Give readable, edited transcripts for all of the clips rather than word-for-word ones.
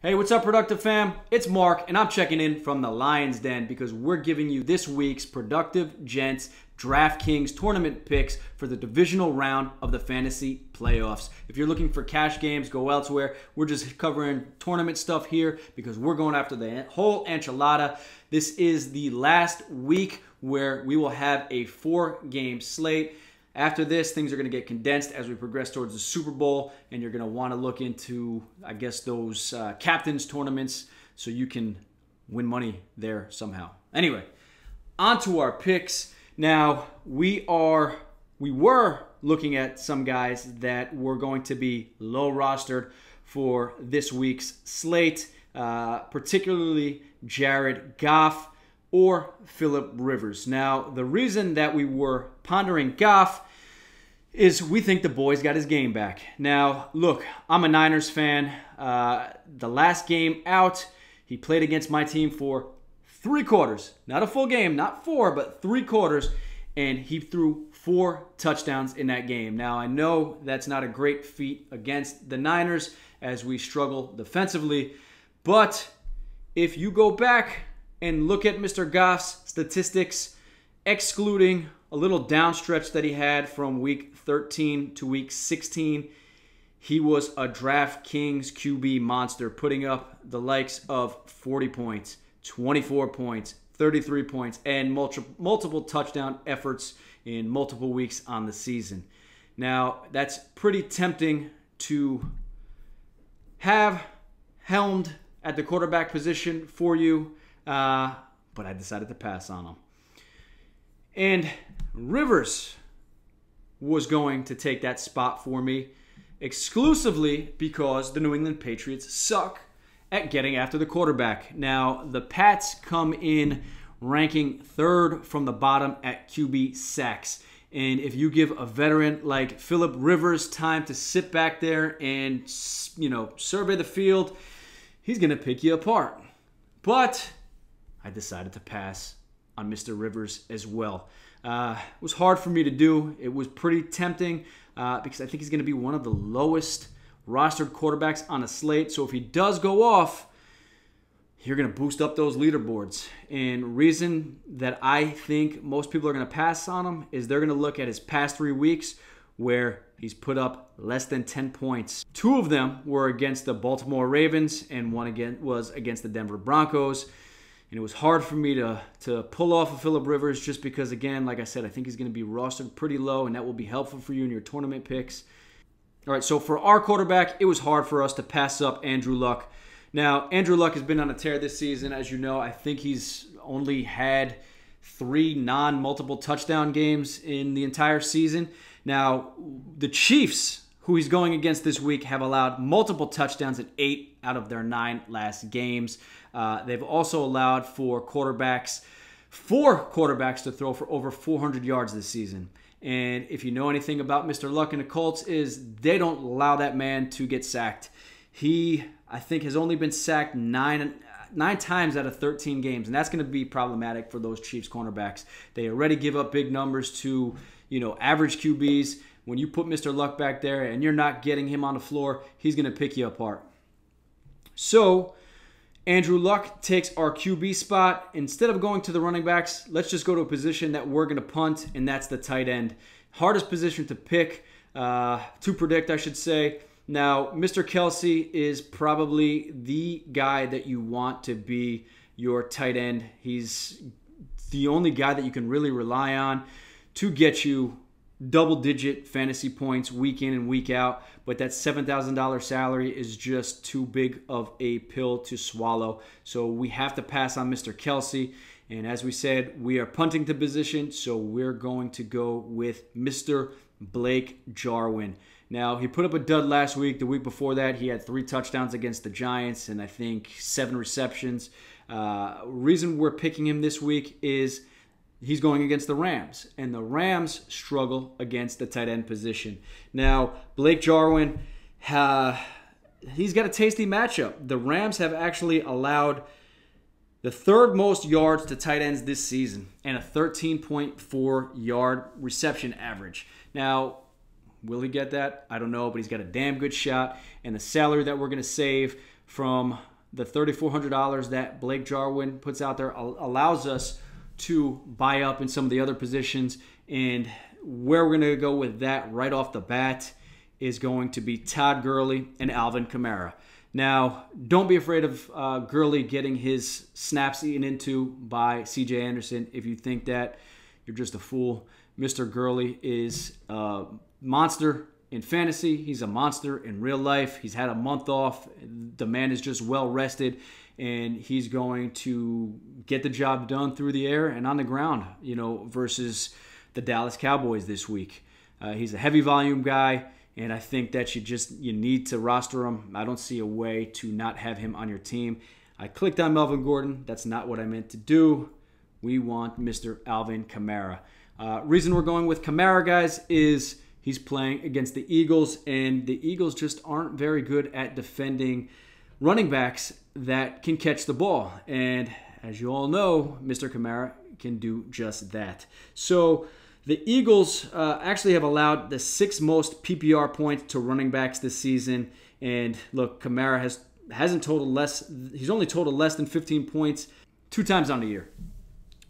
Hey, what's up, Productive Fam? It's Mark, and I'm checking in from the Lion's Den because we're giving you this week's Productive Gents DraftKings tournament picks for the divisional round of the fantasy playoffs. If you're looking for cash games, go elsewhere. We're just covering tournament stuff here because we're going after the whole enchilada. This is the last week where we will have a 4-game slate. After this, things are going to get condensed as we progress towards the Super Bowl, and you're going to want to look into, I guess, those captains tournaments so you can win money there somehow. Anyway, on to our picks. Now, we were looking at some guys that were going to be low rostered for this week's slate, particularly Jared Goff or Phillip Rivers. Now, the reason that we were pondering Goff is we think the boy's got his game back. Now, look, I'm a Niners fan. The last game out, he played against my team for 3 quarters. Not a full game, not 4, but 3 quarters, and he threw 4 touchdowns in that game. Now, I know that's not a great feat against the Niners as we struggle defensively, but if you go back and look at Mr. Goff's statistics, excluding a little downstretch that he had from week 13 to week 16, he was a DraftKings QB monster, putting up the likes of 40 points, 24 points, 33 points, and multiple touchdown efforts in multiple weeks on the season. Now, that's pretty tempting to have helmed at the quarterback position for you, but I decided to pass on him. And Rivers was going to take that spot for me exclusively because the New England Patriots suck at getting after the quarterback. Now, the Pats come in ranking 3rd from the bottom at QB sacks. And if you give a veteran like Phillip Rivers time to sit back there and, survey the field, he's going to pick you apart. But I decided to pass on Mr. Rivers as well. It was hard for me to do. It was pretty tempting because I think he's going to be one of the lowest rostered quarterbacks on a slate. So if he does go off, you're going to boost up those leaderboards. And reason that I think most people are going to pass on him is they're going to look at his past 3 weeks where he's put up less than 10 points. 2 of them were against the Baltimore Ravens, and one again was against the Denver Broncos. And it was hard for me to pull off of Phillip Rivers just because, again, like I said, I think he's going to be rostered pretty low, and that will be helpful for you in your tournament picks. All right, so for our quarterback, it was hard for us to pass up Andrew Luck. Now, Andrew Luck has been on a tear this season. As you know, I think he's only had 3 non-multiple touchdown games in the entire season. Now, the Chiefs, who he's going against this week, have allowed multiple touchdowns in 8 out of their 9 last games. They've also allowed for 4 quarterbacks to throw for over 400 yards this season. And if you know anything about Mr. Luck and the Colts, is they don't allow that man to get sacked. He, I think, has only been sacked 9 times out of 13 games, and that's going to be problematic for those Chiefs cornerbacks. They already give up big numbers to, average QBs. When you put Mr. Luck back there and you're not getting him on the floor, he's going to pick you apart. So Andrew Luck takes our QB spot. Instead of going to the running backs, let's just go to a position that we're going to punt, and that's the tight end. Hardest position to pick, to predict, I should say. Now, Mr. Kelsey is probably the guy that you want to be your tight end. He's the only guy that you can really rely on to get you double-digit fantasy points week in and week out, but that $7,000 salary is just too big of a pill to swallow. So we have to pass on Mr. Kelsey, and as we said, we are punting to position, so we're going to go with Mr. Blake Jarwin. Now, he put up a dud last week. The week before that, he had 3 touchdowns against the Giants and I think 7 receptions. Reason we're picking him this week is he's going against the Rams, and the Rams struggle against the tight end position. Now, Blake Jarwin, he's got a tasty matchup. The Rams have actually allowed the 3rd most yards to tight ends this season and a 13.4 yard reception average. Now, will he get that? I don't know, but he's got a damn good shot, and the salary that we're going to save from the $3,400 that Blake Jarwin puts out there allows us to buy up in some of the other positions. And where we're going to go with that right off the bat is going to be Todd Gurley and Alvin Kamara. Now, don't be afraid of Gurley getting his snaps eaten into by C.J. Anderson. If you think that, you're just a fool. Mr. Gurley is a monster in fantasy. He's a monster in real life. He's had a month off. The man is just well rested, and he's going to get the job done through the air and on the ground, versus the Dallas Cowboys this week. He's a heavy volume guy, and I think that you need to roster him. I don't see a way to not have him on your team. I clicked on Melvin Gordon. That's not what I meant to do. We want Mr. Alvin Kamara. Reason we're going with Kamara, guys, is he's playing against the Eagles, and the Eagles just aren't very good at defending running backs that can catch the ball. And as you all know, Mr. Kamara can do just that. So the Eagles actually have allowed the 6th most PPR points to running backs this season. And look, Kamara hasn't totaled less. He's only totaled less than 15 points 2 times on the year.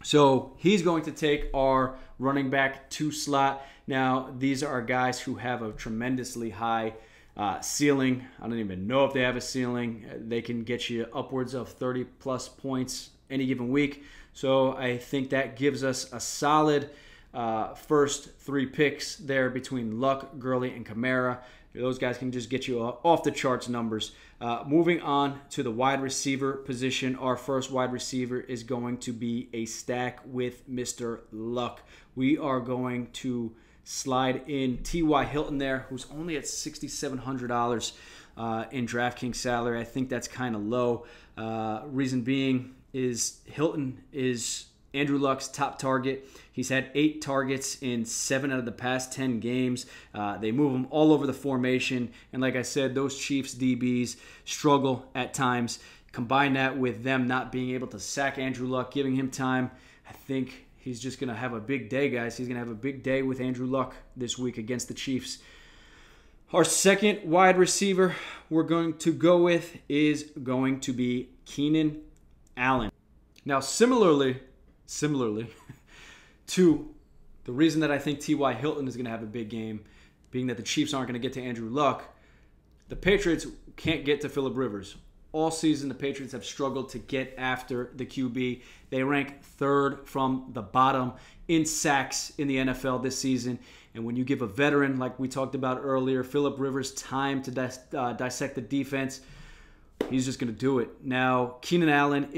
So he's going to take our running back 2 slot. Now, these are guys who have a tremendously high ceiling. I don't even know if they have a ceiling. They can get you upwards of 30-plus points any given week. So I think that gives us a solid first 3 picks there between Luck, Gurley, and Kamara. Those guys can just get you off the charts numbers. Moving on to the wide receiver position, our first wide receiver is going to be a stack with Mr. Luck. We are going to slide in T.Y. Hilton there, who's only at $6,700 in DraftKings salary. I think that's kind of low. Reason being is Hilton is Andrew Luck's top target. He's had 8 targets in 7 out of the past 10 games. They move him all over the formation. And like I said, those Chiefs DBs struggle at times. Combine that with them not being able to sack Andrew Luck, giving him time, I think he's just going to have a big day, guys. He's going to have a big day with Andrew Luck this week against the Chiefs. Our second wide receiver we're going to go with is going to be Keenan Allen. Now, similarly to the reason that I think T.Y. Hilton is going to have a big game, being that the Chiefs aren't going to get to Andrew Luck, the Patriots can't get to Phillip Rivers. All season, the Patriots have struggled to get after the QB. They rank 3rd from the bottom in sacks in the NFL this season. And when you give a veteran, like we talked about earlier, Phillip Rivers, time to dissect the defense, he's just going to do it. Now, Keenan Allen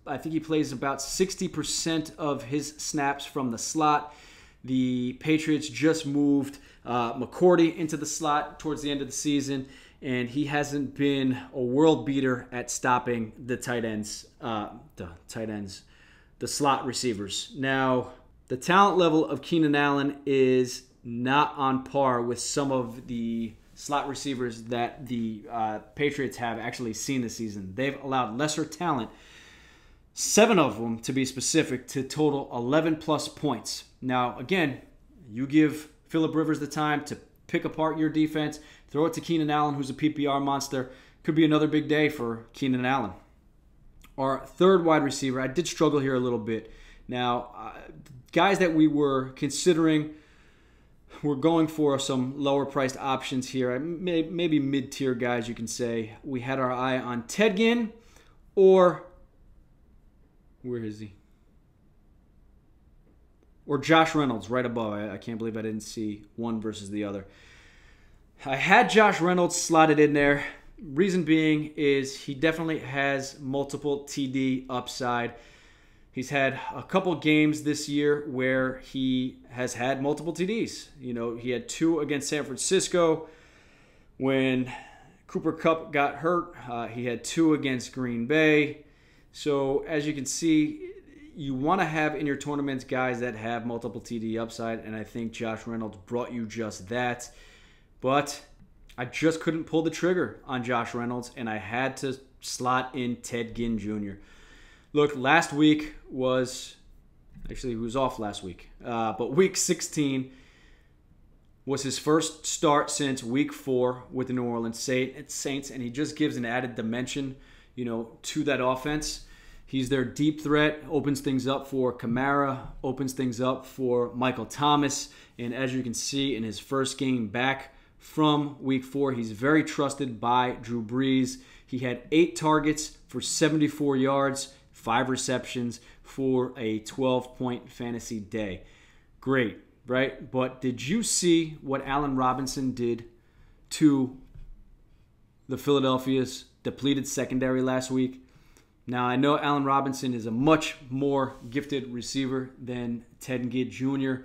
I think he plays about 60% of his snaps from the slot. The Patriots just moved McCourty into the slot towards the end of the season, and he hasn't been a world beater at stopping the the slot receivers. Now, the talent level of Keenan Allen is not on par with some of the slot receivers that the Patriots have actually seen this season. They've allowed lesser talent, 7 of them to be specific, to total 11-plus points. Now, again, you give Phillip Rivers the time to pick apart your defense, throw it to Keenan Allen, who's a PPR monster. Could be another big day for Keenan Allen. Our third wide receiver, I did struggle here a little bit. Now, guys that we were considering, we're going for some lower-priced options here. Maybe mid-tier guys, you can say. We had our eye on Ted Ginn, or where is he? Or Josh Reynolds right above. I can't believe I didn't see one versus the other. I had Josh Reynolds slotted in there. Reason being is he definitely has multiple TD upside. He's had a couple games this year where he has had multiple TDs. You know, he had 2 against San Francisco when Cooper Kupp got hurt. He had 2 against Green Bay. So as you can see, you want to have in your tournaments guys that have multiple TD upside, and I think Josh Reynolds brought you just that. But I just couldn't pull the trigger on Josh Reynolds, and I had to slot in Ted Ginn Jr. Look, last week was... Actually, he was off last week. But week 16 was his first start since week 4 with the New Orleans Saints, and he just gives an added dimension. to that offense. He's their deep threat, opens things up for Kamara, opens things up for Michael Thomas. And as you can see in his first game back from Week 4, he's very trusted by Drew Brees. He had 8 targets for 74 yards, 5 receptions for a 12-point fantasy day. Great, right? But did you see what Allen Robinson did to the Philadelphia's depleted secondary last week? Now, I know Allen Robinson is a much more gifted receiver than Ted Ginn Jr.,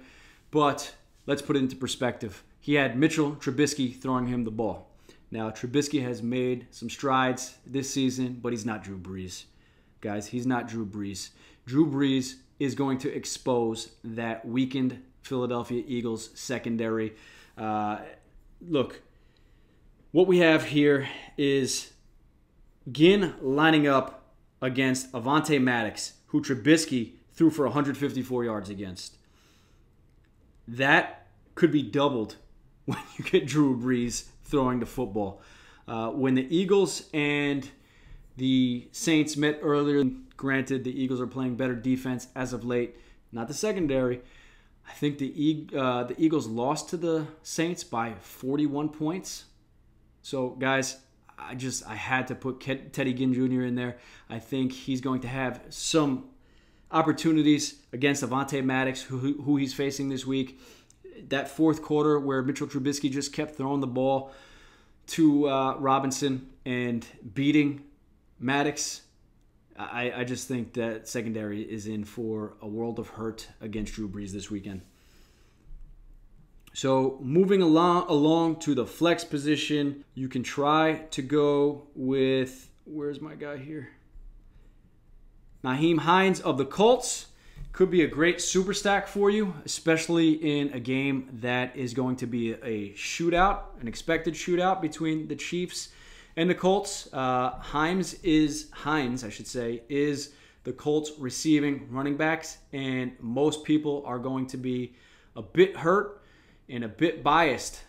but let's put it into perspective. He had Mitchell Trubisky throwing him the ball. Now, Trubisky has made some strides this season, but he's not Drew Brees. Guys, he's not Drew Brees. Drew Brees is going to expose that weakened Philadelphia Eagles secondary. Look, what we have here is Ginn lining up against Avonte Maddox, who Trubisky threw for 154 yards against. That could be doubled when you get Drew Brees throwing the football. When the Eagles and the Saints met earlier, granted the Eagles are playing better defense as of late, not the secondary. I think the Eagles lost to the Saints by 41 points. So, guys, I had to put Teddy Ginn Jr. in there. I think he's going to have some opportunities against Avonte Maddox, who he's facing this week. That fourth quarter where Mitchell Trubisky just kept throwing the ball to Robinson and beating Maddox, I just think that secondary is in for a world of hurt against Drew Brees this weekend. So moving along to the flex position, you can try to go with, where's my guy here? Nyheim Hines of the Colts. Could be a great super stack for you, especially in a game that is going to be a shootout, an expected shootout between the Chiefs and the Colts. Hines is the Colts receiving running backs, and most people are going to be a bit hurt and a bit biased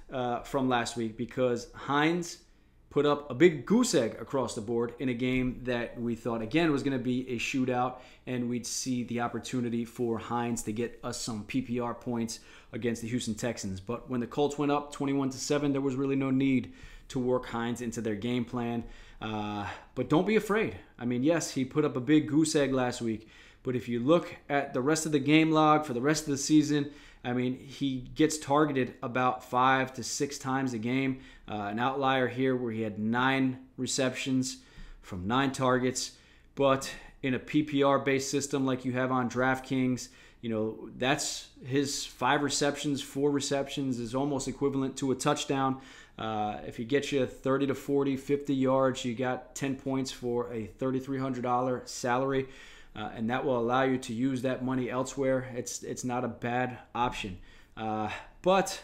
from last week because Hines put up a big goose egg across the board in a game that we thought, again, was going to be a shootout, and we'd see the opportunity for Hines to get us some PPR points against the Houston Texans. But when the Colts went up 21-7, there was really no need to work Hines into their game plan. But don't be afraid. I mean, yes, he put up a big goose egg last week, but if you look at the rest of the game log for the rest of the season, I mean, he gets targeted about 5 to 6 times a game. An outlier here where he had 9 receptions from 9 targets. But in a PPR-based system like you have on DraftKings, that's his 5 receptions, 4 receptions is almost equivalent to a touchdown. If he gets you 30 to 40, 50 yards, you got 10 points for a $3,300 salary. And that will allow you to use that money elsewhere. It's not a bad option. But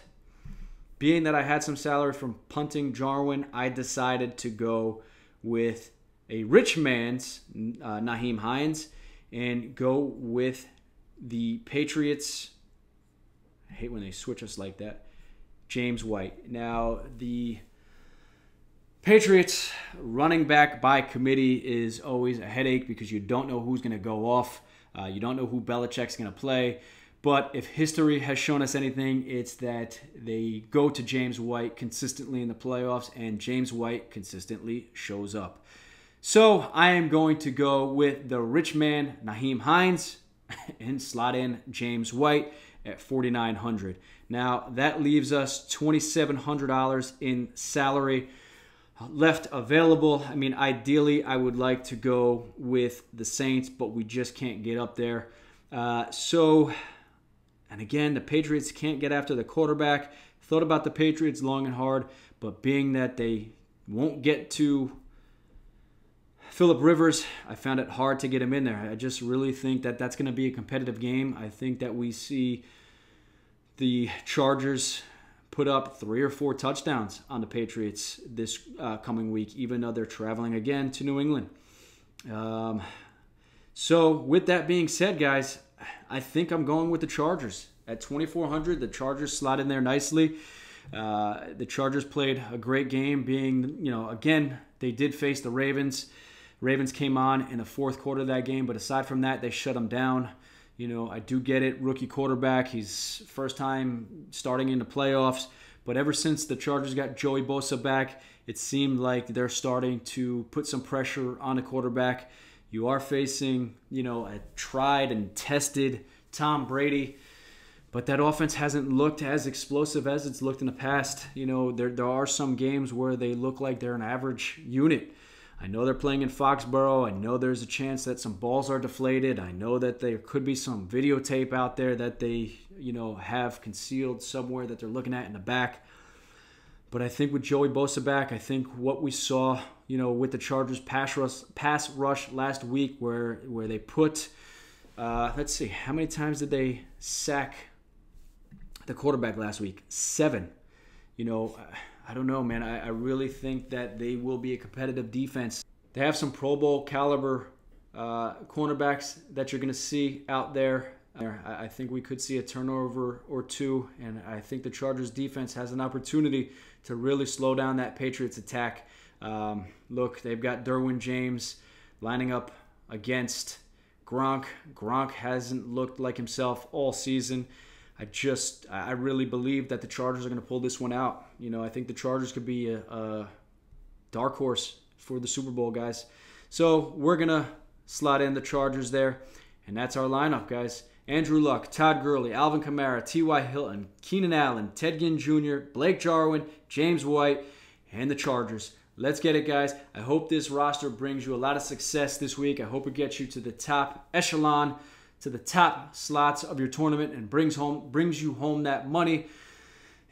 being that I had some salary from punting Jarwin, I decided to go with a rich man's Nyheim Hines and go with the Patriots. I hate when they switch us like that. James White. Now, the Patriots running back by committee is always a headache because you don't know who's going to go off. You don't know who Belichick's going to play. But if history has shown us anything, it's that they go to James White consistently in the playoffs, and James White consistently shows up. So I am going to go with the rich man, Nyheim Hines, and slot in James White at $4,900. Now, that leaves us $2,700 in salary left available. I mean, ideally, I would like to go with the Saints, but we just can't get up there. And again, the Patriots can't get after the quarterback. Thought about the Patriots long and hard, but being that they won't get to Phillip Rivers, I found it hard to get him in there. I just really think that that's going to be a competitive game. I think that we see the Chargers put up 3 or 4 touchdowns on the Patriots this coming week, even though they're traveling again to New England. So with that being said, guys, I think I'm going with the Chargers. At $2,400, the Chargers slot in there nicely. The Chargers played a great game being, again, they did face the Ravens. Ravens came on in the fourth quarter of that game, but aside from that, they shut them down. I do get it. Rookie quarterback. He's first time starting in the playoffs. But ever since the Chargers got Joey Bosa back, it seemed like they're starting to put some pressure on the quarterback. You are facing, a tried and tested Tom Brady. But that offense hasn't looked as explosive as it's looked in the past. There are some games where they look like they're an average unit. I know they're playing in Foxborough. I know there's a chance that some balls are deflated. I know that there could be some videotape out there that they, have concealed somewhere that they're looking at in the back. But I think with Joey Bosa back, I think what we saw, with the Chargers pass rush last week where they put, let's see, how many times did they sack the quarterback last week? 7. I don't know, man. I really think that they will be a competitive defense. They have some Pro Bowl caliber cornerbacks that you're going to see out there. I think we could see a turnover or two, and I think the Chargers defense has an opportunity to really slow down that Patriots attack. Look, they've got Derwin James lining up against Gronk. Gronk hasn't looked like himself all season. I really believe that the Chargers are going to pull this one out. I think the Chargers could be a dark horse for the Super Bowl, guys. So we're going to slot in the Chargers there, and that's our lineup, guys. Andrew Luck, Todd Gurley, Alvin Kamara, T.Y. Hilton, Keenan Allen, Ted Ginn Jr., Blake Jarwin, James White, and the Chargers. Let's get it, guys. I hope this roster brings you a lot of success this week. I hope it gets you to the top echelon, to the top slots of your tournament, and brings you home that money.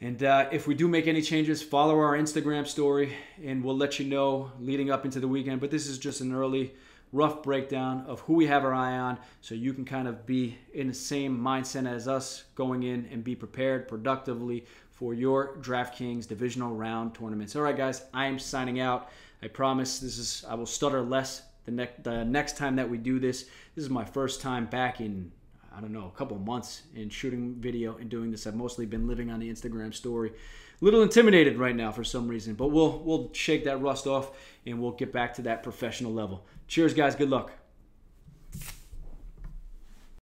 And if we do make any changes, follow our Instagram story, and we'll let you know leading up into the weekend. But this is just an early, rough breakdown of who we have our eye on, so you can kind of be in the same mindset as us going in and be prepared productively for your DraftKings divisional round tournaments. All right, guys, I am signing out. I promise I will stutter less the next time that we do this. This is my first time back in, I don't know, a couple of months in shooting video and doing this. I've mostly been living on the Instagram story. A little intimidated right now for some reason, but we'll shake that rust off and we'll get back to that professional level. Cheers, guys. Good luck.